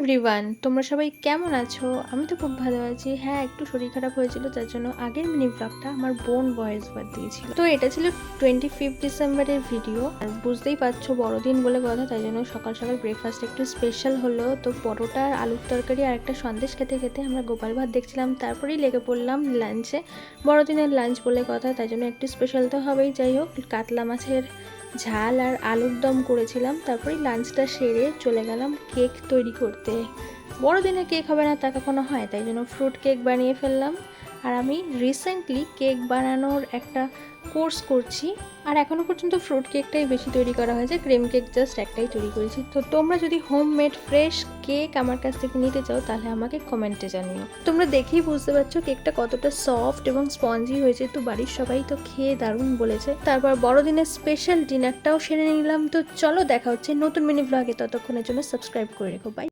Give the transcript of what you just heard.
Everyone, তোমরা সবাই কেমন আছো? আমি তো খুব ভালো আছি। হ্যাঁ, একটু শরীর খারাপ হয়েছিল, যার জন্য আগের মিনি ব্লগটা আমার বোন ভয়েস ওভার দিয়েছিল। তো এটা ছিল 25 ডিসেম্বরের ভিডিও। আর বুঝতেই পারছো বড়দিন বলে কথা, তাই জন্য সকাল সকাল ব্রেকফাস্ট একটু স্পেশাল হলো। তো পরোটা আর আলুর তরকারি আর একটা সন্দেশ খেতে খেতে আমরা গোপাল ভাত দেখছিলাম, তারপরেই লেগে পড়লাম লাঞ্চে। বড়দিনের লাঞ্চ বলে কথা, তাই জন্য একটু স্পেশাল তো হবেই। যাই হোক, কাতলা মাছের ঝাল আর আলুর দম করেছিলাম। তারপরে লাঞ্চটা সেরে চলে গেলাম কেক তৈরি করতে। বড়দিনে কেক হবে না তা কখনো হয়, তাই জন্য ফ্রুট কেক বানিয়ে ফেললাম। আর আমি রিসেন্টলি কেক বানানোর একটা কোর্স করছি, আর এখনও পর্যন্ত ফ্রুট কেকটাই বেশি তৈরি করা হয়েছে, ক্রিম কেক জাস্ট একটাই তৈরি করেছি। তো তোমরা যদি হোমমেড ফ্রেশ কেক আমার কাছ থেকে নিতে চাও তাহলে আমাকে কমেন্টে জানিও। তোমরা দেখেই বুঝতে পারছো কেকটা কতটা সফট এবং স্পঞ্জি হয়েছে। তো বাড়ির সবাই তো খেয়ে দারুণ বলেছে। তারপর বড়দিনের স্পেশাল ডিনারটাও সেরে নিলাম। তো চলো দেখা হচ্ছে নতুন মিনি ব্লগে, ততক্ষণের জন্য সাবস্ক্রাইব করে রেখো। বাই।